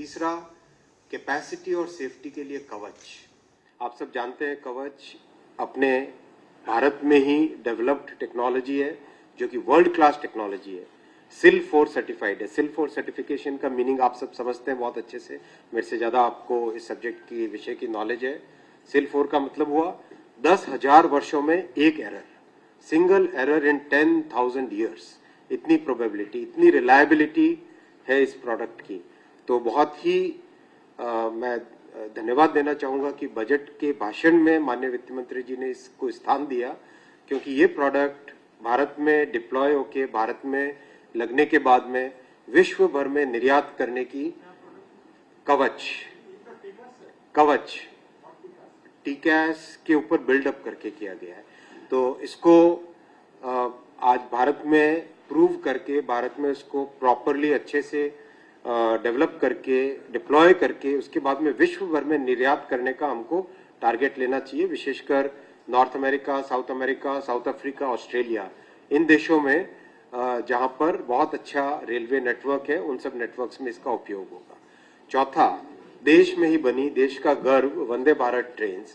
तीसरा, कैपेसिटी और सेफ्टी के लिए कवच। आप सब जानते हैं कवच अपने भारत में ही डेवलप्ड टेक्नोलॉजी है, जो कि वर्ल्ड क्लास टेक्नोलॉजी है। सिल 4 सर्टिफाइड है। सिल 4 सर्टिफिकेशन का मीनिंग आप सब समझते हैं बहुत अच्छे से, मेरे से ज़्यादा आपको इस सब्जेक्ट की विषय की नॉलेज है। सिल 4 का मतलब हुआ 10,000 वर्षों में एक error, single error in 10,000 years. इतनी प्रोबेबिलिटी, इतनी रिलायबिलिटी है इस प्रोडक्ट की। तो बहुत ही मैं धन्यवाद देना चाहूँगा कि बजट के भाषण में माननीय वित्त मंत्री जी ने इसको स्थान दिया, क्योंकि ये प्रोडक्ट भारत में डिप्लॉय होके भारत में लगने के बाद में विश्व भर में निर्यात करने की कवच टीकैस के ऊपर बिल्डअप करके किया गया है। तो इसको आज भारत में प्रूव करके, भारत में इसको प्रॉपरली अच्छे से डेवलप करके, डिप्लॉय करके, उसके बाद में विश्व भर में निर्यात करने का हमको टारगेट लेना चाहिए। विशेषकर North America, South Africa, Australia, इन देशों में जहां पर बहुत अच्छा रेलवे नेटवर्क है, उन सब नेटवर्क्स में इसका उपयोग होगा। चौथा, देश में ही बनी, देश का गर्व वंदे भारत ट्रेन,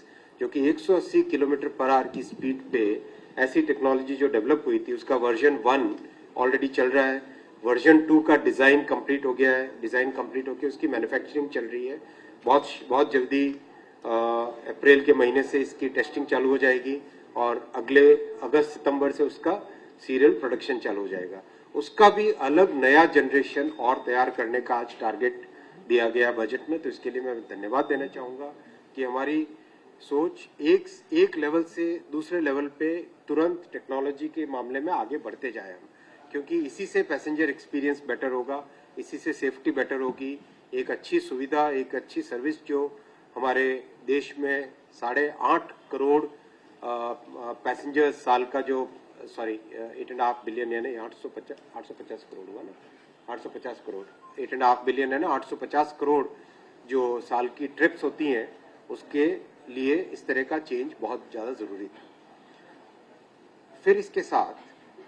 जो कि 180 किलोमीटर पर आवर की स्पीड पे ऐसी टेक्नोलॉजी जो डेवलप हुई थी, उसका वर्जन 1 ऑलरेडी चल रहा है। वर्जन 2 का डिजाइन कंप्लीट हो गया है, डिजाइन कंप्लीट होकर उसकी मैन्युफैक्चरिंग चल रही है। बहुत जल्दी अप्रैल के महीने से इसकी टेस्टिंग चालू हो जाएगी और अगले अगस्त सितंबर से उसका सीरियल प्रोडक्शन चालू हो जाएगा। उसका भी अलग नया जनरेशन और तैयार करने का आज टारगेट दिया गया बजट में। तो इसके लिए मैं धन्यवाद देना चाहूँगा कि हमारी सोच एक लेवल से दूसरे लेवल पे तुरंत टेक्नोलॉजी के मामले में आगे बढ़ते जाए हम, क्योंकि इसी से पैसेंजर एक्सपीरियंस बेटर होगा, इसी से सेफ्टी बेटर होगी। एक अच्छी सुविधा, एक अच्छी सर्विस जो हमारे देश में 8.5 करोड़ पैसेंजर्स साल का, जो 8.5 बिलियन यानी 850 करोड़ हुआ ना, 850 करोड़, 8.5 बिलियन है ना, 850 करोड़ जो साल की ट्रिप्स होती हैं, उसके लिए इस तरह का चेंज बहुत ज़्यादा ज़रूरी था। फिर इसके साथ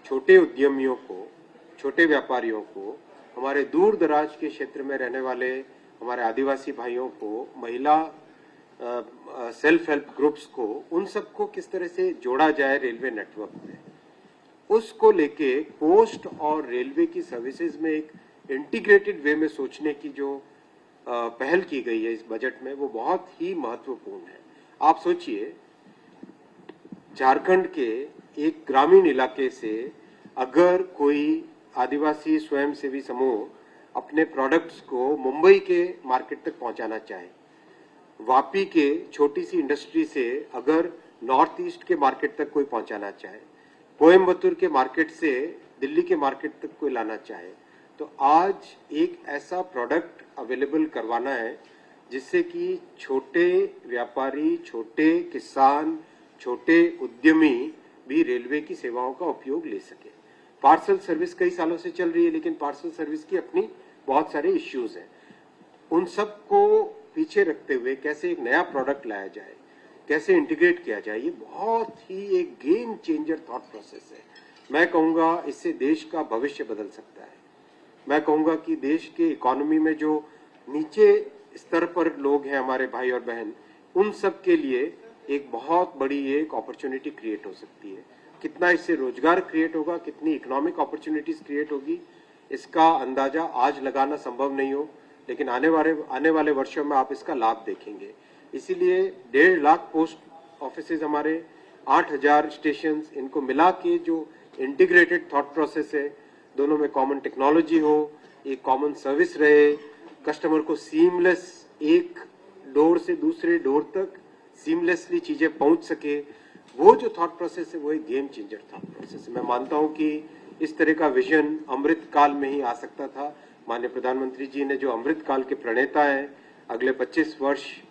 छोटे उद्यमियों को, छोटे व्यापारियों को, हमारे दूर दराज के क्षेत्र में रहने वाले हमारे आदिवासी भाइयों को, महिला सेल्फ हेल्प ग्रुप्स को, उन सबको किस तरह से जोड़ा जाए रेलवे नेटवर्क में, उसको लेके पोस्ट और रेलवे की सर्विसेज में एक इंटीग्रेटेड वे में सोचने की जो पहल की गई है इस बजट में, वो बहुत ही महत्वपूर्ण है। आप सोचिए, झारखंड के एक ग्रामीण इलाके से अगर कोई आदिवासी स्वयंसेवी समूह अपने प्रोडक्ट्स को मुंबई के मार्केट तक पहुंचाना चाहे, वापी के छोटी सी इंडस्ट्री से अगर नॉर्थ ईस्ट के मार्केट तक कोई पहुंचाना चाहे, कोयम्बतूर के मार्केट से दिल्ली के मार्केट तक कोई लाना चाहे, तो आज एक ऐसा प्रोडक्ट अवेलेबल करवाना है जिससे कि छोटे व्यापारी, छोटे किसान, छोटे उद्यमी भी रेलवे की सेवाओं का उपयोग ले सके। पार्सल सर्विस कई सालों से चल रही है, लेकिन पार्सल सर्विस की अपनी बहुत सारे इश्यूज हैं। उन सब को पीछे रखते हुए कैसे एक नया प्रोडक्ट लाया जाए, कैसे इंटीग्रेट किया जाए, ये बहुत ही एक गेम चेंजर थॉट प्रोसेस है। मैं कहूँगा इससे देश का भविष्य बदल सकता है। मैं कहूँगा कि देश के इकोनॉमी में जो नीचे स्तर पर लोग हैं, हमारे भाई और बहन, उन सब के लिए एक बहुत बड़ी एक अपॉर्चुनिटी क्रिएट हो सकती है। कितना इससे रोजगार क्रिएट होगा, कितनी इकोनॉमिक अपॉर्चुनिटीज क्रिएट होगी, इसका अंदाजा आज लगाना संभव नहीं हो, लेकिन आने वाले वर्षों में आप इसका लाभ देखेंगे। इसीलिए 1.5 लाख पोस्ट ऑफिसेज हमारे, 8,000 स्टेशन, इनको मिला के जो इंटीग्रेटेड थॉट प्रोसेस है, दोनों में कॉमन टेक्नोलॉजी हो, एक कॉमन सर्विस रहे, कस्टमर को सीमलेस एक डोर से दूसरे डोर तक सीमलेसली चीजें पहुंच सके, वो जो थॉट प्रोसेस है वो एक गेम चेंजर थॉट प्रोसेस है। मैं मानता हूं कि इस तरह का विजन अमृत काल में ही आ सकता था। माननीय प्रधानमंत्री जी ने जो अमृत काल के प्रणेता हैं, अगले 25 वर्ष,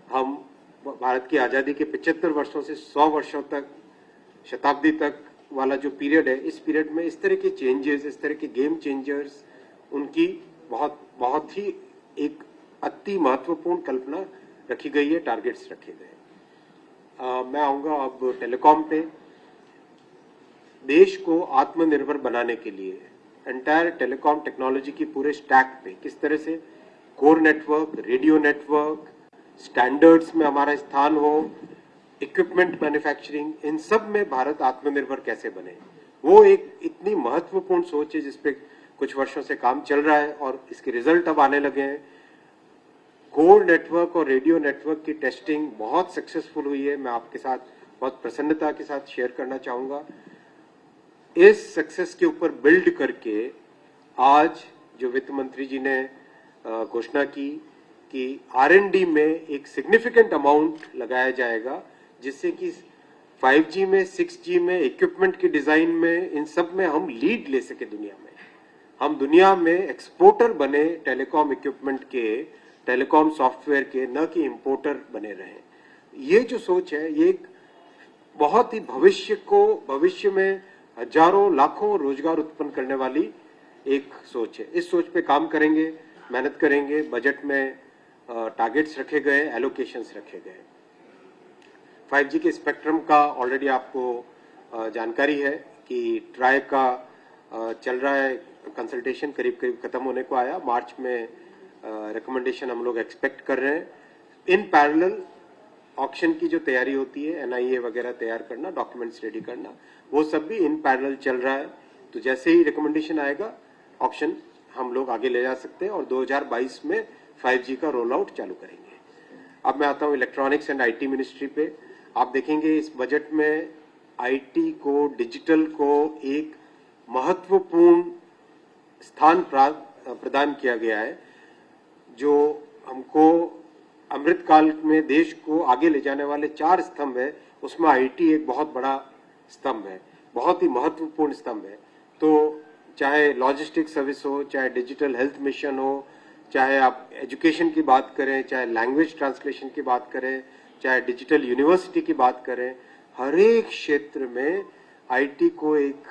हम भारत की आज़ादी के 75 वर्षों से 100 वर्षों तक, शताब्दी तक वाला जो पीरियड है, इस पीरियड में इस तरह के चेंजेस, इस तरह के गेम चेंजर्स, उनकी बहुत ही एक अति महत्वपूर्ण कल्पना रखी गई है, टारगेट्स रखे गए। मैं आऊँगा अब टेलीकॉम पे। देश को आत्मनिर्भर बनाने के लिए एंटायर टेलीकॉम टेक्नोलॉजी की पूरे स्टैक पे किस तरह से core network, radio network, standards में हमारा स्थान हो, इक्विपमेंट मैन्युफैक्चरिंग, इन सब में भारत आत्मनिर्भर कैसे बने, वो एक इतनी महत्वपूर्ण सोच है जिसपे कुछ वर्षों से काम चल रहा है और इसके रिजल्ट अब आने लगे हैं। कोर नेटवर्क और रेडियो नेटवर्क की टेस्टिंग बहुत सक्सेसफुल हुई है, मैं आपके साथ बहुत प्रसन्नता के साथ शेयर करना चाहूंगा। इस सक्सेस के ऊपर बिल्ड करके आज जो वित्त मंत्री जी ने घोषणा की कि R&D में एक सिग्निफिकेंट अमाउंट लगाया जाएगा, जिससे कि 5G में, 6G में, इक्विपमेंट की डिजाइन में, इन सब में हम लीड ले सके दुनिया में, हम दुनिया में एक्सपोर्टर बने टेलीकॉम इक्विपमेंट के, टेलीकॉम सॉफ्टवेयर के, न कि इंपोर्टर बने रहे। ये जो सोच है ये एक बहुत ही भविष्य में हजारों लाखों रोजगार उत्पन्न करने वाली एक सोच है। इस सोच पे काम करेंगे, मेहनत करेंगे। बजट में टारगेट्स रखे गए, एलोकेशंस रखे गए। 5G के स्पेक्ट्रम का ऑलरेडी आपको जानकारी है कि ट्राई का चल रहा है कंसल्टेशन, करीब खत्म होने को आया। मार्च में रिकमेंडेशन हम लोग एक्सपेक्ट कर रहे हैं। इन पैरेलल ऑक्शन की जो तैयारी होती है, NIA वगैरह तैयार करना, डॉक्यूमेंट्स रेडी करना, वो सब भी इन पैरेलल चल रहा है। तो जैसे ही रिकमेंडेशन आएगा, ऑक्शन हम लोग आगे ले जा सकते हैं और 2022 में 5G का रोल आउट चालू करेंगे। अब मैं आता हूं इलेक्ट्रॉनिक्स एंड IT मिनिस्ट्री पे। आप देखेंगे इस बजट में IT को, डिजिटल को एक महत्वपूर्ण स्थान प्रदान किया गया है, जो हमको अमृतकाल में देश को आगे ले जाने वाले 4 स्तंभ है, उसमें IT एक बहुत बड़ा स्तंभ है, बहुत ही महत्वपूर्ण स्तंभ है। तो चाहे लॉजिस्टिक सर्विस हो, चाहे डिजिटल हेल्थ मिशन हो, चाहे आप एजुकेशन की बात करें, चाहे लैंग्वेज ट्रांसलेशन की बात करें, चाहे डिजिटल यूनिवर्सिटी की बात करें, हर एक क्षेत्र में IT को एक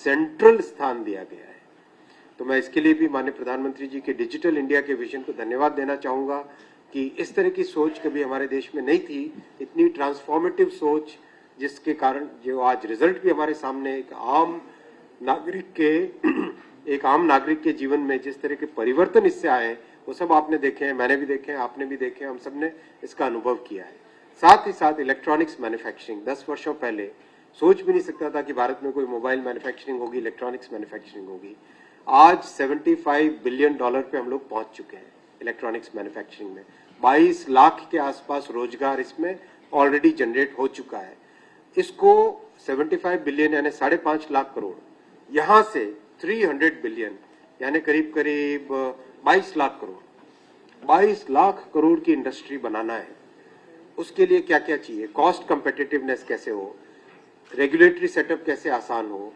सेंट्रल स्थान दिया गया है। तो मैं इसके लिए भी माननीय प्रधानमंत्री जी के डिजिटल इंडिया के विजन को धन्यवाद देना चाहूंगा कि इस तरह की सोच कभी हमारे देश में नहीं थी, इतनी ट्रांसफॉर्मेटिव सोच, जिसके कारण जो आज रिजल्ट भी हमारे सामने एक आम नागरिक के जीवन में जिस तरह के परिवर्तन इससे आए, वो सब आपने देखे हैं, मैंने भी देखे हैं, आपने भी देखे हैं, हम सब ने इसका अनुभव किया है। साथ ही साथ इलेक्ट्रॉनिक्स मैन्युफैक्चरिंग, 10 वर्षों पहले सोच भी नहीं सकता था कि भारत में कोई मोबाइल मैन्युफैक्चरिंग होगी, इलेक्ट्रॉनिक्स मैन्युफैक्चरिंग होगी। आज $75 बिलियन पे हम लोग पहुंच चुके हैं इलेक्ट्रॉनिक्स मैन्युफैक्चरिंग में। 22 लाख के आसपास रोजगार इसमें ऑलरेडी जनरेट हो चुका है। इसको 75 बिलियन यानी 5.5 लाख करोड़, यहां से 300 बिलियन यानी करीब 22 लाख करोड़, 22 लाख करोड़ की इंडस्ट्री बनाना है। उसके लिए क्या क्या चाहिए? कॉस्ट कंपेटिटिवनेस कैसे हो, रेगुलेटरी सेटअप कैसे आसान हो,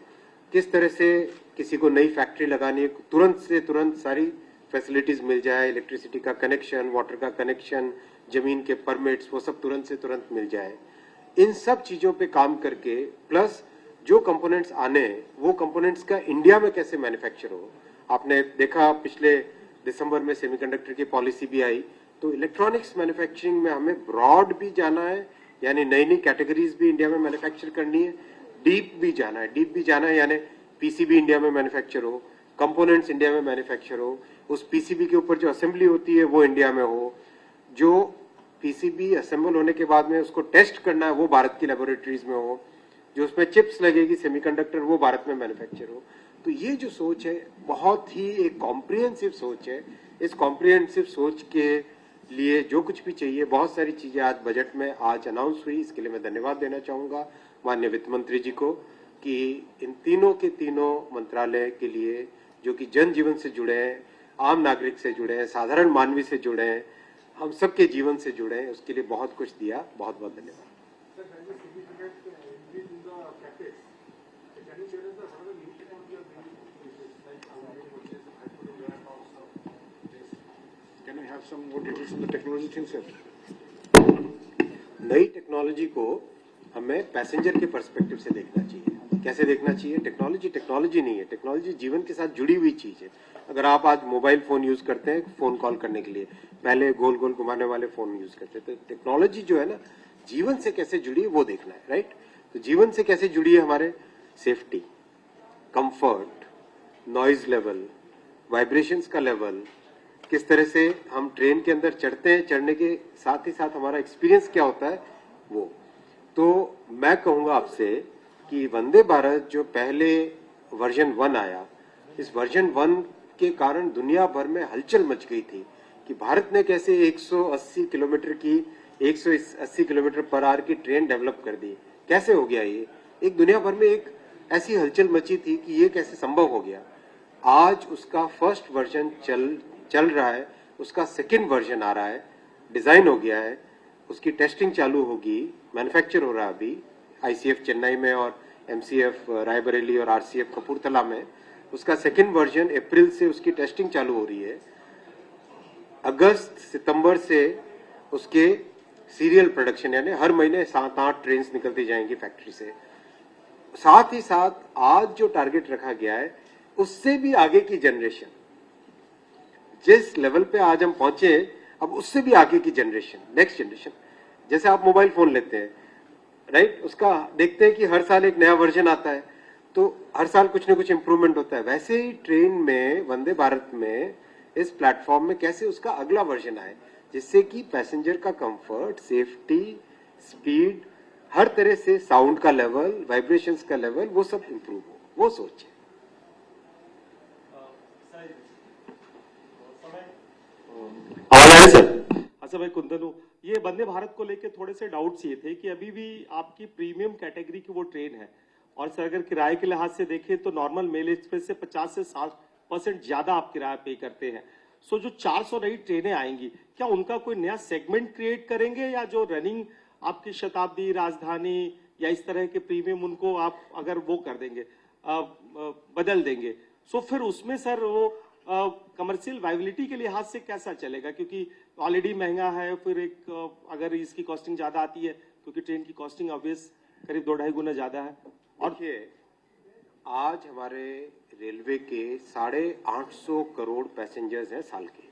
किस तरह से किसी को नई फैक्ट्री लगानी है, तुरंत से तुरंत सारी फैसिलिटीज मिल जाए, इलेक्ट्रिसिटी का कनेक्शन, वाटर का कनेक्शन, जमीन के परमिट्स, वो सब तुरंत से तुरंत मिल जाए। इन सब चीजों पे काम करके, प्लस जो कंपोनेंट्स आने हैं वो कंपोनेंट्स का इंडिया में कैसे मैन्युफैक्चर हो। आपने देखा पिछले दिसंबर में सेमीकंडक्टर की पॉलिसी भी आई, तो इलेक्ट्रॉनिक्स मैन्युफैक्चरिंग में हमें ब्रॉड भी जाना है, यानी नई नई कैटेगरीज भी इंडिया में मैन्युफैक्चर करनी है, डीप भी जाना है, यानी PCB इंडिया में मैन्युफैक्चर हो, कंपोनेंट्स इंडिया में मैन्युफैक्चर हो, उस PCB के ऊपर जो असेंबली होती है वो इंडिया में हो, जो PCB असेंबल होने के बाद में उसको टेस्ट करना है वो भारत की लेबोरेटरीज में हो, जो उसमें चिप्स लगेगी सेमीकंडक्टर वो भारत में मैन्युफैक्चर हो। तो ये जो सोच है बहुत ही एक कॉम्प्रिहेंसिव सोच है। इस कॉम्प्रिहेंसिव सोच के लिए जो कुछ भी चाहिए, बहुत सारी चीजें आज बजट में आज अनाउंस हुई। इसके लिए मैं धन्यवाद देना चाहूंगा माननीय वित्त मंत्री जी को कि इन तीनों के तीनों मंत्रालय के लिए, जो कि जन जीवन से जुड़े हैं, आम नागरिक से जुड़े हैं, साधारण मानवी से जुड़े हैं, हम सबके जीवन से जुड़े हैं, उसके लिए बहुत कुछ दिया। बहुत बहुत धन्यवाद। Can I have some more details on the technology thing, sir? नई टेक्नोलॉजी को हमें पैसेंजर के पर्सपेक्टिव से देखना चाहिए। कैसे देखना चाहिए? टेक्नोलॉजी नहीं है, टेक्नोलॉजी जीवन के साथ जुड़ी हुई चीज है। अगर आप आज मोबाइल फोन यूज करते हैं फोन कॉल करने के लिए, पहले गोल गोल घुमाने वाले फोन यूज करते थे। टेक्नोलॉजी जो है ना, जीवन से कैसे जुड़ी है वो देखना है, राइट? तो जीवन से कैसे जुड़ी है हमारे? Safety, comfort, noise level, vibrations का लेवल, किस तरह से हम ट्रेन के अंदर चढ़ते हैं, चढ़ने के साथ ही साथ हमारा एक्सपीरियंस क्या होता है वो। तो मैं कहूंगा आपसे कि वंदे भारत जो पहले वर्जन 1 आया, इस वर्जन 1 के कारण दुनिया भर में हलचल मच गई थी कि भारत ने कैसे 180 किलोमीटर की 180 किलोमीटर पर आवर की ट्रेन डेवलप कर दी। कैसे हो गया ये? एक दुनिया भर में एक ऐसी हलचल मची थी कि ये कैसे संभव हो गया। आज उसका फर्स्ट वर्जन चल रहा है, उसका सेकंड वर्जन आ रहा है, डिजाइन हो गया है, उसकी टेस्टिंग चालू होगी, मैन्युफैक्चर हो रहा है अभी आईसीएफ चेन्नई में और एमसीएफ रायबरेली और आरसीएफ कपूरथला में। उसका सेकंड वर्जन अप्रैल से उसकी टेस्टिंग चालू हो रही है। अगस्त सितंबर से उसके सीरियल प्रोडक्शन, यानी हर महीने 7-8 ट्रेन निकलती जाएंगी फैक्ट्री से। साथ ही साथ आज जो टारगेट रखा गया है उससे भी आगे की जनरेशन, जिस लेवल पे आज हम पहुंचे, अब उससे भी आगे की जनरेशन, नेक्स्ट जनरेशन। जैसे आप मोबाइल फोन लेते हैं, राइट, उसका देखते हैं कि हर साल एक नया वर्जन आता है, तो हर साल कुछ ना कुछ इंप्रूवमेंट होता है। वैसे ही ट्रेन में, वंदे भारत में, इस प्लेटफॉर्म में कैसे उसका अगला वर्जन आए, जिससे कि पैसेंजर का कंफर्ट, सेफ्टी, स्पीड, हर तरह से साउंड का लेवल, वाइब्रेशंस का लेवल, वो सब इंप्रूव हो, वो सोच है। अच्छा भाई कुंदन, ये वंदे भारत को लेके थोड़े से डाउट्स ये थे कि अभी भी आपकी प्रीमियम कैटेगरी की वो ट्रेन है, और सर अगर किराए के लिहाज से देखें तो नॉर्मल मेल एक्सप्रेस से 50 से 60% ज्यादा आप किराया पे करते हैं। सो जो 400 नई ट्रेनें आएंगी, क्या उनका कोई नया सेगमेंट क्रिएट करेंगे, या जो रनिंग आपकी शताब्दी, राजधानी या इस तरह के प्रीमियम, उनको आप अगर वो कर देंगे, बदल देंगे, सो फिर उसमें सर वो कमर्शियल वाइबिलिटी के लिहाज से कैसा चलेगा? क्योंकि ऑलरेडी महंगा है, फिर एक अगर इसकी कॉस्टिंग ज्यादा आती है, क्योंकि ट्रेन की कॉस्टिंग ऑब्वियस करीब 2-2.5 गुना ज्यादा है। और देखिए, आज हमारे रेलवे के 850 करोड़ पैसेंजर्स हैं साल के,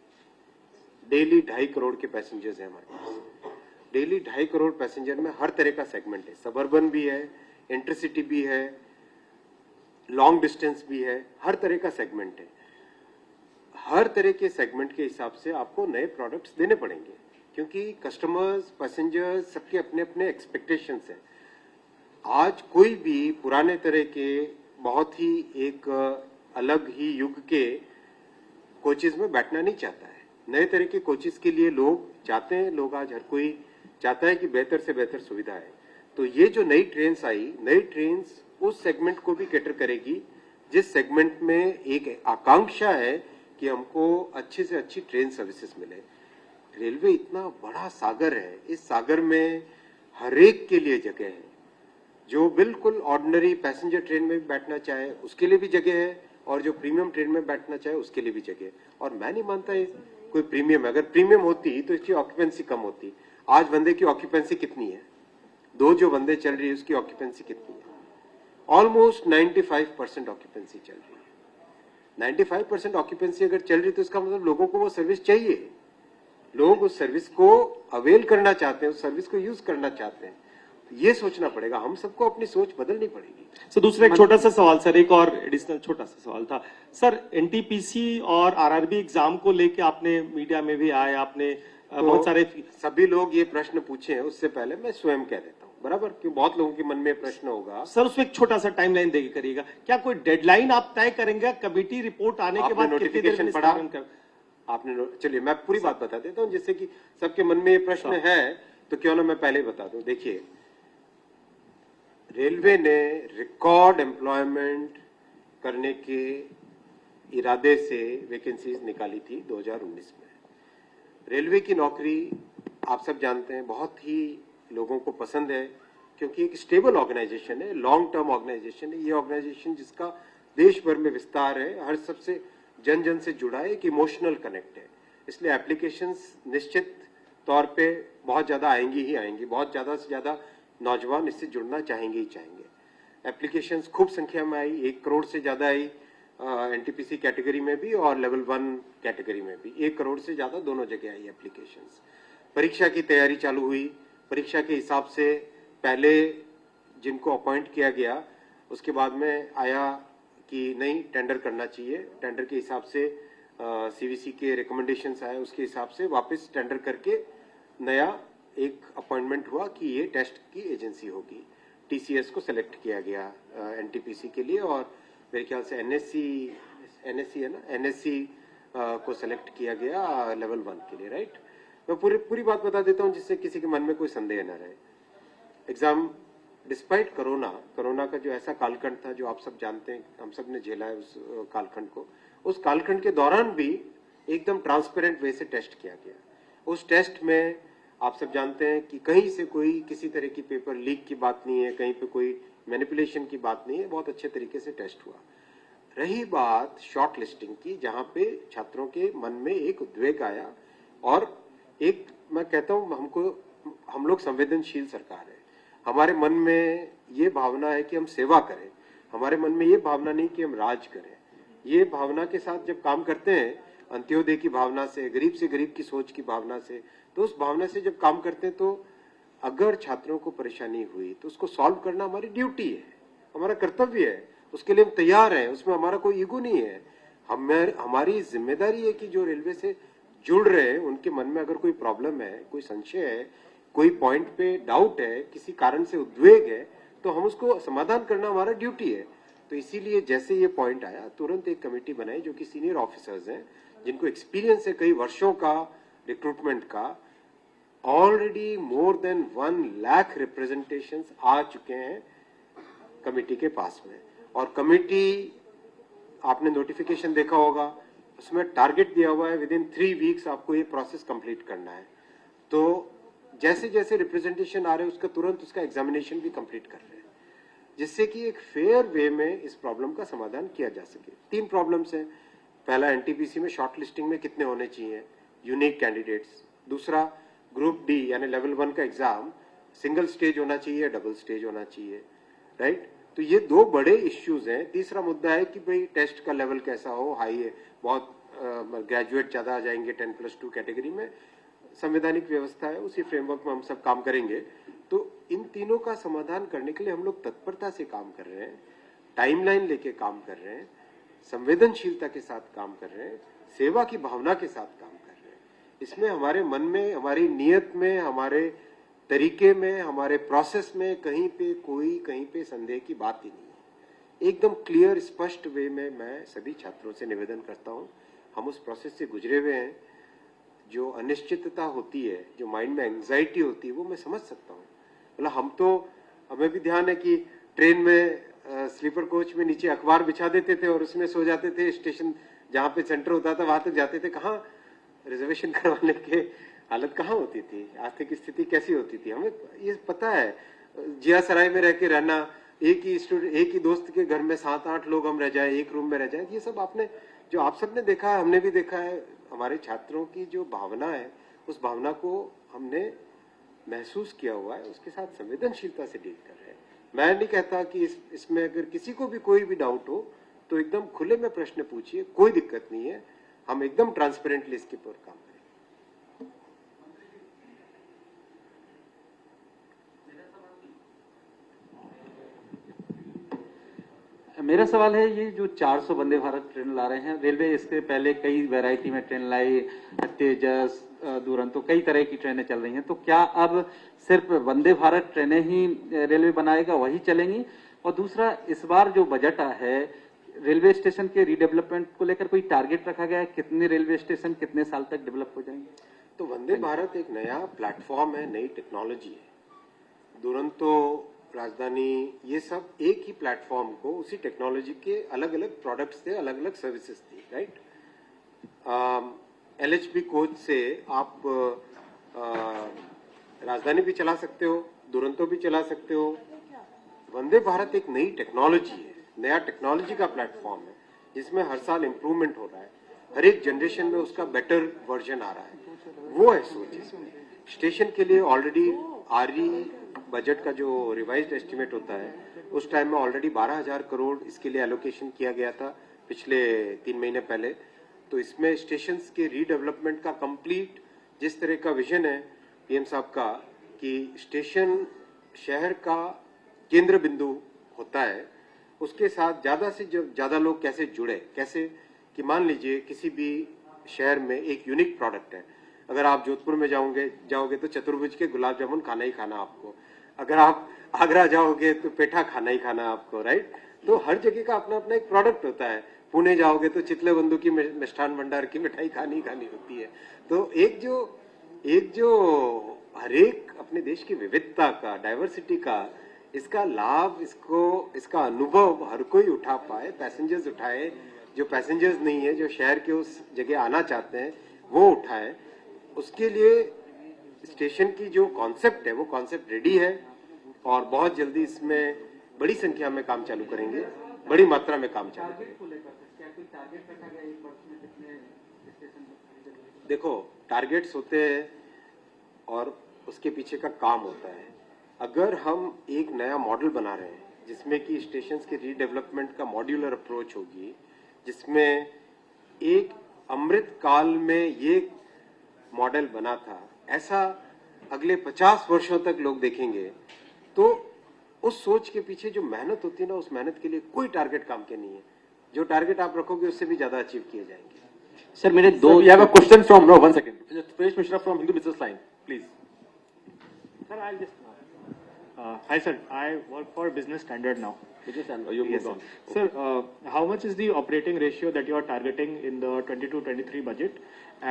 डेली 2.5 करोड़ के पैसेंजर्स हैं हमारे पास। डेली 2.5 करोड़ पैसेंजर में हर तरह का सेगमेंट है, सबअर्बन भी है, इंटरसिटी भी है, लॉन्ग डिस्टेंस भी है, हर तरह का सेगमेंट है। हर तरह के सेगमेंट के हिसाब से आपको नए प्रोडक्ट्स देने पड़ेंगे, क्योंकि कस्टमर्स, पैसेंजर्स, सबके अपने अपने एक्सपेक्टेशंस हैं। आज कोई भी पुराने तरह के, बहुत ही एक अलग ही युग के कोचेज में बैठना नहीं चाहता है। नए तरह के कोचेज के लिए लोग चाहते हैं, लोग आज हर कोई चाहता है कि बेहतर से बेहतर सुविधा है। तो ये जो नई ट्रेन्स आई, नई ट्रेन्स उस सेगमेंट को भी कैटर करेगी जिस सेगमेंट में एक आकांक्षा है कि हमको अच्छे से अच्छी ट्रेन सर्विसेज मिले। रेलवे इतना बड़ा सागर है, इस सागर में हर एक के लिए जगह है। जो बिल्कुल ऑर्डिनरी पैसेंजर ट्रेन में भी बैठना चाहे उसके लिए भी जगह है, और जो प्रीमियम ट्रेन में बैठना चाहे उसके लिए भी जगह है। और मैं नहीं मानता है कोई प्रीमियम है, अगर प्रीमियम होती तो इसकी ऑक्यूपेंसी कम होती। आज वंदे की ऑक्यूपेंसी कितनी है? दो जो वंदे चल रही है उसकी ऑक्यूपेंसी कितनी है? ऑलमोस्ट 95% ऑक्यूपेंसी चल रही है। 95% ऑक्यूपेंसी अगर चल रही तो इसका मतलब लोगों को वो सर्विस चाहिए, लोग उस सर्विस को अवेल करना चाहते हैं, उस सर्विस को यूज करना चाहते हैं। तो ये सोचना पड़ेगा, हम सबको अपनी सोच बदलनी पड़ेगी। सर दूसरा एक छोटा सा सवाल सर, एक और एडिशनल छोटा सा सवाल था सर, एनटीपीसी और आरआरबी एग्जाम को लेके आपने मीडिया में भी आए, आपने बहुत सारे सभी लोग ये प्रश्न पूछे हैं, उससे पहले मैं स्वयं कह देता हूँ, बराबर, क्यों बहुत लोगों के मन में प्रश्न होगा। सर उसमें एक छोटा सा टाइमलाइन देके करिएगा, क्या कोई डेडलाइन आप तय करेंगे? कमेटी रिपोर्ट आने के बाद कितनी देर में निस्तारण कर? आपने चलिए मैं पूरी बात बता देता हूँ, जिससे कि सबके मन में ये प्रश्न है तो क्यों ना मैं पहले बता दूं। देखिए, रेलवे ने रिकॉर्ड एम्प्लॉयमेंट करने के इरादे से वैकेंसीज निकाली थी 2019 में। रेलवे की नौकरी आप सब जानते हैं बहुत ही लोगों को पसंद है, क्योंकि एक स्टेबल ऑर्गेनाइजेशन है, लॉन्ग टर्म ऑर्गेनाइजेशन है। ये ऑर्गेनाइजेशन जिसका देश भर में विस्तार है, हर सबसे जन जन से जुड़ा है, एक इमोशनल कनेक्ट है, इसलिए एप्लीकेशंस निश्चित तौर पे बहुत ज्यादा आएंगी ही आएंगी। बहुत ज्यादा से ज्यादा नौजवान इससे जुड़ना चाहेंगे ही चाहेंगे। एप्लीकेशंस खूब संख्या में आई, 1 करोड़ से ज्यादा आई एनटीपीसी कैटेगरी में भी और लेवल 1 कैटेगरी में भी 1 करोड़ से ज्यादा दोनों जगह आई एप्लीकेशंस। परीक्षा की तैयारी चालू हुई, परीक्षा के हिसाब से पहले जिनको अपॉइंट किया गया, उसके बाद में आया कि नहीं टेंडर करना चाहिए, टेंडर के हिसाब से सीवीसी के रिकमेंडेशंस आए उसके हिसाब से वापस टेंडर करके नया एक अपॉइंटमेंट हुआ कि ये टेस्ट की एजेंसी होगी। टीसीएस को सेलेक्ट किया गया एनटीपीसी के लिए, और मेरे ख्याल से एनएससी है ना, एनएससी को सेलेक्ट किया गया लेवल 1 के लिए, राइट। मैं पूरी बात बता देता हूँ जिससे किसी के मन में कोई संदेह न रहे। एग्जाम डिस्पाइट कोरोना का जो ऐसा कालखंड था जो आप सब जानते हैं, हम सब ने झेला है उस कालखंड को, उस कालखंड के दौरान भी एकदम ट्रांसपेरेंट वे से टेस्ट किया गया। उस टेस्ट में आप सब जानते हैं कि कहीं से कोई किसी तरह की पेपर लीक की बात नहीं है, कहीं पे कोई मैनिपुलेशन की बात नहीं है, बहुत अच्छे तरीके से टेस्ट हुआ। रही बात शॉर्ट लिस्टिंग की, जहां पे छात्रों के मन में एक उद्वेग आया, और एक मैं कहता हूं हम लोग संवेदनशील सरकार है, हमारे मन में ये भावना है कि हम सेवा करें, हमारे मन में ये भावना नहीं कि हम राज करें। ये भावना के साथ जब काम करते हैं, अंत्योदय की भावना से गरीब की सोच की भावना से, तो उस भावना से जब काम करते हैं तो अगर छात्रों को परेशानी हुई तो उसको सॉल्व करना हमारी ड्यूटी है, हमारा कर्तव्य है, उसके लिए हम तैयार हैं, उसमें हमारा कोई ईगो नहीं है। हमारी जिम्मेदारी है कि जो रेलवे से जुड़ रहे हैं उनके मन में अगर कोई प्रॉब्लम है, कोई संशय है, कोई पॉइंट पे डाउट है, किसी कारण से उद्वेग है, तो हम उसको समाधान करना हमारा ड्यूटी है। तो इसीलिए जैसे ये पॉइंट आया, तुरंत एक कमेटी बनाई जो कि सीनियर ऑफिसर्स हैं, जिनको एक्सपीरियंस है कई वर्षों का रिक्रूटमेंट का। Already more than 1 lakh representations आ चुके हैं कमेटी के पास में, और कमेटी आपने नोटिफिकेशन देखा होगा, उसमें टारगेट दिया हुआ है विदिन 3 वीक्स आपको ये प्रोसेस कंप्लीट करना है। तो जैसे जैसे रिप्रेजेंटेशन आ रहे हैं उसका तुरंत उसका एग्जामिनेशन भी कंप्लीट कर रहे हैं, जिससे कि एक फेयर वे में इस प्रॉब्लम का समाधान किया जा सके। 3 प्रॉब्लम्स हैं। पहला, एनटीपीसी में शॉर्ट लिस्टिंग में कितने होने चाहिए यूनिक कैंडिडेट्स। दूसरा, ग्रुप डी यानी लेवल 1 का एग्जाम सिंगल स्टेज होना चाहिए या डबल स्टेज होना चाहिए, राइट। तो ये 2 बड़े इश्यूज हैं। तीसरा मुद्दा है कि भाई टेस्ट का लेवल कैसा हो, हाई है, बहुत ग्रेजुएट ज्यादा आ जाएंगे 10+2 कैटेगरी में, संवैधानिक व्यवस्था है, उसी फ्रेमवर्क में हम सब काम करेंगे। तो इन तीनों का समाधान करने के लिए हम लोग तत्परता से काम कर रहे हैं, टाइमलाइन लेके काम कर रहे हैं, संवेदनशीलता के साथ काम कर रहे हैं, सेवा की भावना के साथ काम कर रहे हैं। इसमें हमारे मन में, हमारी नीयत में, हमारे तरीके में, हमारे प्रोसेस में कहीं पे संदेह की बात ही नहीं है। एकदम क्लियर स्पष्ट वे में मैं सभी छात्रों से निवेदन करता हूं, हम उस प्रोसेस से गुजरे हुए हैं। जो अनिश्चितता होती है, जो माइंड में एंजाइटी होती है, वो मैं समझ सकता हूँ। मतलब हमें भी ध्यान है कि ट्रेन में स्लीपर कोच में नीचे अखबार बिछा देते थे और उसमें सो जाते थे, स्टेशन जहाँ पे सेंटर होता था वहां तक जाते थे, कहाँ रिजर्वेशन करवाने के हालत कहाँ होती थी, आर्थिक स्थिति कैसी होती थी, हमें ये पता है। जिया सराय में रह के रहना, एक ही दोस्त के घर में 7-8 लोग हम रह जाए, एक रूम में रह जाए, ये सब जो आप सबने देखा है, हमने भी देखा है। हमारे छात्रों की जो भावना है, उस भावना को हमने महसूस किया हुआ है, उसके साथ संवेदनशीलता से डील कर रहे हैं। मैं नहीं कहता कि इसमें अगर किसी को भी कोई भी डाउट हो तो एकदम खुले में प्रश्न पूछिए, कोई दिक्कत नहीं है, हम एकदम ट्रांसपेरेंटली इसके ऊपर काम करें। मेरा सवाल है, ये जो 400 वंदे भारत ट्रेन ला रहे हैं रेलवे, इसके पहले कई वैरायटी में ट्रेन लाई, तेजस, दुरंतो, कई तरह की ट्रेनें चल रही हैं, तो क्या अब सिर्फ वंदे भारत ट्रेनें ही रेलवे बनाएगा, वही चलेंगी? और दूसरा, इस बार जो बजट है रेलवे स्टेशन के रीडेवलपमेंट को लेकर कोई टारगेट रखा गया है? कितने रेलवे स्टेशन कितने साल तक डेवलप हो जाएंगे? तो वंदे भारत एक नया प्लेटफॉर्म है, नई टेक्नोलॉजी है। दुरंतो, राजधानी, ये सब एक ही प्लेटफॉर्म को, उसी टेक्नोलॉजी के अलग अलग प्रोडक्ट्स थे, अलग अलग सर्विसेज थी, राइट। LHB कोच से आप राजधानी भी चला सकते हो, दुरंतो भी चला सकते हो। वंदे भारत एक नई टेक्नोलॉजी है, नया टेक्नोलॉजी का प्लेटफॉर्म है, जिसमें हर साल इंप्रूवमेंट हो रहा है, हर एक जनरेशन में उसका बेटर वर्जन आ रहा है, वो है सोच इसमें। स्टेशन के लिए ऑलरेडी RE बजट का जो रिवाइज्ड एस्टिमेट होता है, उस टाइम में ऑलरेडी 12,000 करोड़ इसके लिए एलोकेशन किया गया था पिछले 3 महीने पहले। तो इसमें स्टेशंस के रीडेवलपमेंट का कंप्लीट जिस तरह का विजन है PM साहब का, कि स्टेशन शहर का केंद्र बिंदु होता है, उसके साथ ज्यादा से ज्यादा लोग कैसे जुड़े, कैसे कि मान लीजिए किसी भी शहर में एक यूनिक प्रोडक्ट है। अगर आप जोधपुर में जाओगे तो चतुर्भुज के गुलाब जामुन खाना ही खाना आपको, अगर आप आगरा जाओगे तो पेठा खाना ही खाना आपको, राइट। तो हर जगह का अपना अपना एक प्रोडक्ट होता है। पुणे जाओगे तो चितले बंधु की मिष्ठान भंडार की मिठाई खानी होती है। तो एक जो हर एक अपने देश की विविधता का, डाइवर्सिटी का, इसका लाभ, इसका अनुभव हर कोई उठा पाए, पैसेंजर्स उठाए, जो पैसेंजर्स नहीं है, जो शहर के उस जगह आना चाहते हैं वो उठाए, उसके लिए स्टेशन की जो कॉन्सेप्ट है वो कॉन्सेप्ट रेडी है और बहुत जल्दी इसमें बड़ी संख्या में काम चालू करेंगे, बड़ी मात्रा में काम चालू करेंगे। देखो, टारगेट्स होते हैं और उसके पीछे का काम होता है। अगर हम एक नया मॉडल बना रहे हैं जिसमें कि स्टेशंस के रीडेवलपमेंट का मॉड्यूलर अप्रोच होगी, जिसमें एक अमृत काल में ये मॉडल बना था, ऐसा अगले 50 वर्षों तक लोग देखेंगे, तो उस सोच के पीछे जो मेहनत होती है ना, उस मेहनत के लिए कोई टारगेट काम के नहीं है। जो टारगेट आप रखोगे उससे भी ज्यादा अचीव किए जाएंगे। सर मेरे दो, we have a question from, no, 1 second, Suresh Mishra from Hindu Business Line, please. Sir, I'll just. Hi, sir. I work for Business Standard now. Business and you Yes, moved sir. on. Sir, how much is the operating ratio that you are targeting in the 22-23 budget?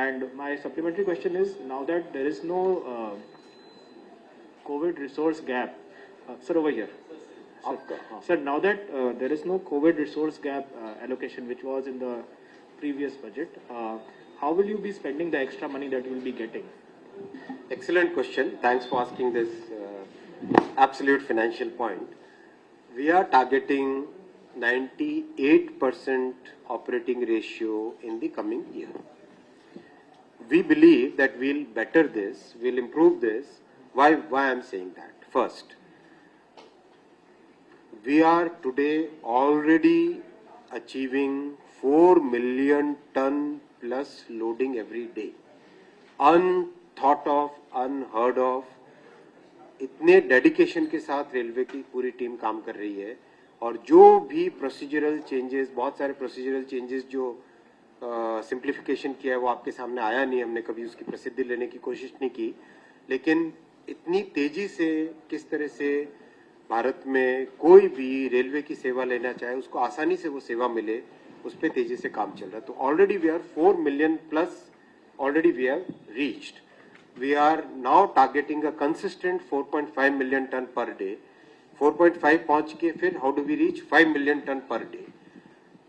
And my supplementary question is, now that there is no COVID resource gap, sir, over here. Sir, now that there is no COVID resource gap allocation, which was in the previous budget, how will you be spending the extra money that you will be getting? Excellent question. Thanks for asking this absolute financial point. We are targeting 98% operating ratio in the coming year. We believe that we'll better this, we'll improve this. Why I'm saying that? First, we are today already achieving 4 million ton plus loading every day. Unthought of, unheard of. इतने dedication के साथ railway की पूरी team काम कर रही है और जो भी प्रोसीजरल चेंजेस, बहुत सारे प्रोसीजरल चेंजेस जो सिंप्लीफिकेशन किया है वो आपके सामने आया नहीं, हमने कभी उसकी प्रसिद्धि लेने की कोशिश नहीं की, लेकिन इतनी तेजी से किस तरह से भारत में कोई भी रेलवे की सेवा लेना चाहे उसको आसानी से वो सेवा मिले, उस पर तेजी से काम चल रहा है। तो already we are 4 million plus already we have reached. We are now targeting a consistent 4.5 million ton per day. 4.5 पहुंच के फिर how do we reach 5 million ton per day?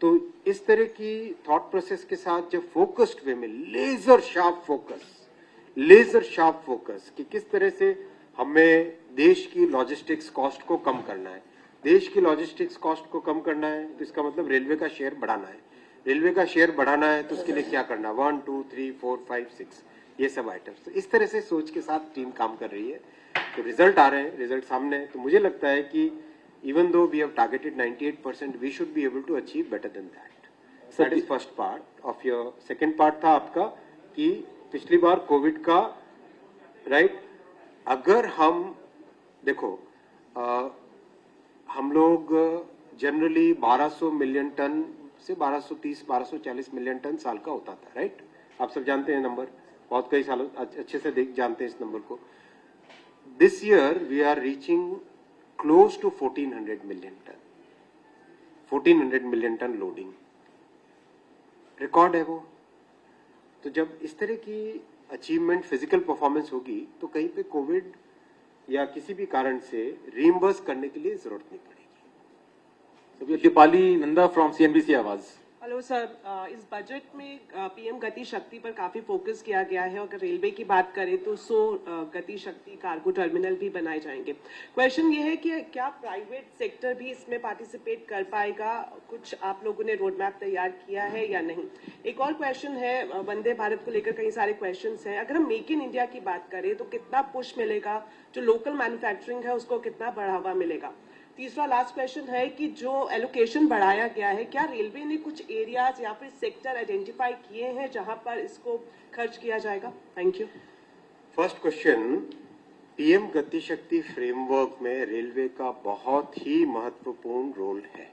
तो इस तरह की थॉट प्रोसेस के साथ जब फोकस्ड वे में लेजर शार्प फोकस कि किस तरह से हमें देश की लॉजिस्टिक्स कॉस्ट को कम करना है, देश की लॉजिस्टिक्स कॉस्ट को कम करना है तो इसका मतलब रेलवे का शेयर बढ़ाना है, रेलवे का शेयर बढ़ाना है तो उसके लिए क्या करना है, 1 2 3 4 5 6 ये सब आइटम्स। तो इस तरह से सोच के साथ टीम काम कर रही है, तो रिजल्ट आ रहे हैं, रिजल्ट सामने है। तो मुझे लगता है कि even though we have targeted 98%, we should be able to achieve better than that. So that is first part of your. Second part था आपका कि पिछली बार कोविड का, राइट, अगर हम देखो हम लोग जनरली 1200 मिलियन टन से 1230-1240 मिलियन टन साल का होता था, राइट। आप सब जानते हैं नंबर, बहुत कई सालों अच्छे से जानते हैं इस नंबर को। This year we are reaching close to 1400 million ton, 1400 million ton loading, record है वो। तो जब इस तरह की अचीवमेंट, फिजिकल परफॉर्मेंस होगी तो कहीं पे कोविड या किसी भी कारण से रीइंबर्स करने के लिए जरूरत नहीं पड़ेगी। दीपाली नंदा फ्रॉम CNBC आवाज। हेलो सर, इस बजट में पीएम गति शक्ति पर काफी फोकस किया गया है। अगर रेलवे की बात करें तो 100 गति शक्ति कार्गो टर्मिनल भी बनाए जाएंगे। क्वेश्चन ये है कि क्या प्राइवेट सेक्टर भी इसमें पार्टिसिपेट कर पाएगा? कुछ आप लोगों ने रोड मैप तैयार किया है या नहीं? एक और क्वेश्चन है, वंदे भारत को लेकर कई सारे क्वेश्चंस हैं। अगर हम मेक इन इंडिया की बात करें तो कितना पुश मिलेगा, जो लोकल मैन्युफैक्चरिंग है उसको कितना बढ़ावा मिलेगा? तीसरा लास्ट क्वेश्चन है कि जो एलोकेशन बढ़ाया गया है, क्या रेलवे ने कुछ एरियाज या फिर सेक्टर आइडेंटिफाई किए हैं जहां पर इसको खर्च किया जाएगा? Thank you. First question, PM गति शक्ति फ्रेमवर्क में रेलवे का बहुत ही महत्वपूर्ण रोल है,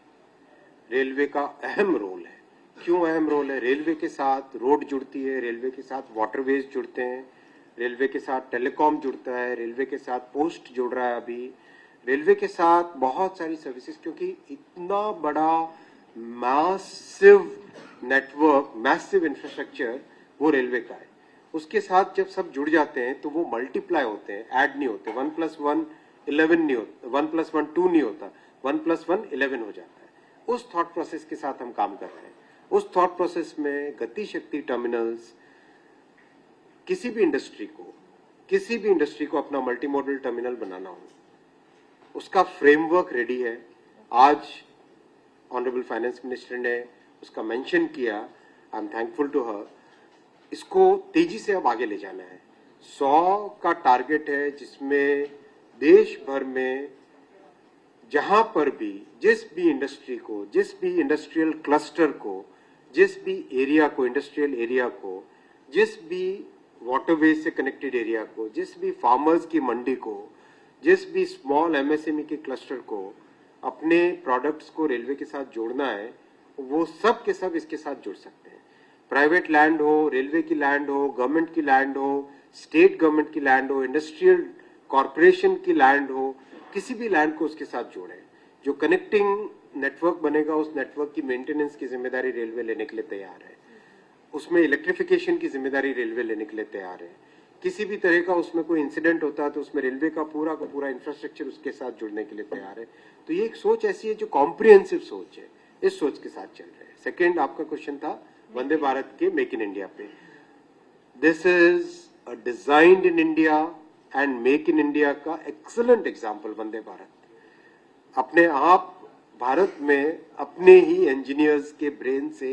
रेलवे का अहम रोल है, क्यों अहम रोल है? रेलवे के साथ रोड जुड़ती है, रेलवे के साथ वाटरवेज जुड़ते हैं, रेलवे के साथ टेलीकॉम जुड़ता है, रेलवे के साथ पोस्ट जुड़ रहा है अभी, रेलवे के साथ बहुत सारी सर्विसेज, क्योंकि इतना बड़ा मैसिव नेटवर्क, मैसिव इंफ्रास्ट्रक्चर वो रेलवे का है। उसके साथ जब सब जुड़ जाते हैं तो वो मल्टीप्लाई होते हैं, ऐड नहीं होते। 1+1 11 नहीं होता, 1+1 2 नहीं होता, 1+1 11 हो जाता है। उस थॉट प्रोसेस के साथ हम काम कर रहे हैं। उस थॉट प्रोसेस में गति शक्ति टर्मिनल्स किसी भी इंडस्ट्री को अपना मल्टी मॉडल टर्मिनल बनाना हो, उसका फ्रेमवर्क रेडी है। आज ऑनरेबल फाइनेंस मिनिस्टर ने उसका मेंशन किया, I am thankful to her. इसको तेजी से अब आगे ले जाना है। 100 का टारगेट है, जिसमें देश भर में जहां पर भी जिस भी इंडस्ट्री को, जिस भी इंडस्ट्रियल क्लस्टर को, जिस भी एरिया को, इंडस्ट्रियल एरिया को, जिस भी वाटरवेज से कनेक्टेड एरिया को, जिस भी फार्मर्स की मंडी को, जिस भी स्मॉल एमएसएमई के क्लस्टर को अपने प्रोडक्ट्स को रेलवे के साथ जोड़ना है, वो सब के सब इसके साथ जुड़ सकते हैं। प्राइवेट लैंड हो, रेलवे की लैंड हो, गवर्नमेंट की लैंड हो, स्टेट गवर्नमेंट की लैंड हो, इंडस्ट्रियल कॉरपोरेशन की लैंड हो, किसी भी लैंड को उसके साथ जोड़ें। जो कनेक्टिंग नेटवर्क बनेगा, उस नेटवर्क की मेंटेनेंस की जिम्मेदारी रेलवे लेने के लिए तैयार है। उसमें इलेक्ट्रिफिकेशन की जिम्मेदारी रेलवे लेने के लिए तैयार है। किसी भी तरह का उसमें कोई इंसिडेंट होता है तो उसमें रेलवे का पूरा इंफ्रास्ट्रक्चर उसके साथ जुड़ने के लिए तैयार है। तो ये एक सोच ऐसी है जो कॉम्प्रिहेंसिव सोच है, इस सोच के साथ चल रहे हैं। सेकेंड आपका क्वेश्चन था वंदे भारत के मेक इन इंडिया पे। This is a designed in India and make in India का एक्सीलेंट एग्जाम्पल। वंदे भारत अपने आप भारत में अपने ही इंजीनियर्स के ब्रेन से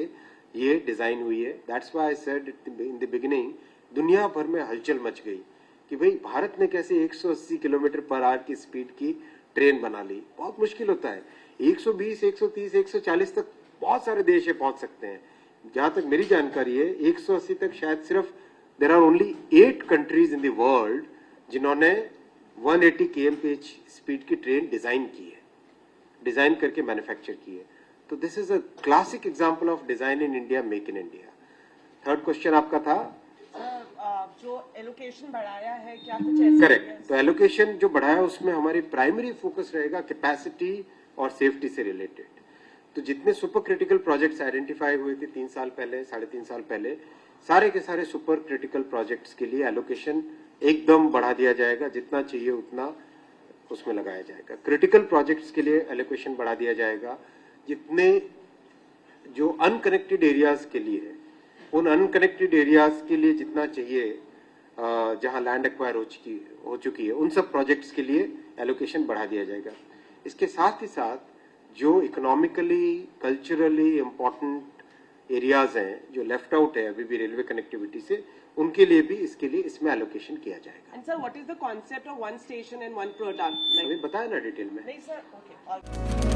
ये डिजाइन हुई है। That's why I said in the beginning, दुनिया भर में हलचल मच गई कि भाई भारत ने कैसे 180 किलोमीटर पर आवर की स्पीड की ट्रेन बना ली। बहुत मुश्किल होता है, 120, 130, 140 तक बहुत सारे देश है पहुंच सकते हैं। जहां तक मेरी जानकारी है 180 तक शायद सिर्फ there are only 8 countries in the world जिन्होंने 180 kmph स्पीड की ट्रेन डिजाइन की है, डिजाइन करके मैन्युफैक्चर की है। तो this is a classic example of design in India, make in India. Third question आपका था जो एलोकेशन बढ़ाया है, क्या कुछ ऐसा? करेक्ट। तो एलोकेशन जो बढ़ाया उसमें हमारी प्राइमरी फोकस रहेगा कैपेसिटी और सेफ्टी से रिलेटेड। तो जितने सुपर क्रिटिकल प्रोजेक्ट्स आइडेंटिफाई हुए थे 3 साल पहले, 3.5 साल पहले, सारे के सारे सुपर क्रिटिकल प्रोजेक्ट्स के लिए एलोकेशन एकदम बढ़ा दिया जाएगा। जितना चाहिए उतना उसमें लगाया जाएगा। क्रिटिकल प्रोजेक्ट्स के लिए एलोकेशन बढ़ा दिया जाएगा। जितने जो अनकनेक्टेड एरियाज के लिए है, उन अनकनेक्टेड एरियाज के लिए जितना चाहिए, जहां लैंड एक्वायर हो चुकी है, उन सब प्रोजेक्ट्स के लिए एलोकेशन बढ़ा दिया जाएगा। इसके साथ ही साथ जो इकोनॉमिकली, कल्चरली इम्पोर्टेंट एरियाज हैं, जो लेफ्ट आउट है अभी भी रेलवे कनेक्टिविटी से, उनके लिए भी इसके लिए इसमें एलोकेशन किया जाएगा। And sir, what is the concept of one station and one product? अभी बताया ना डिटेल में। नहीं sir, okay.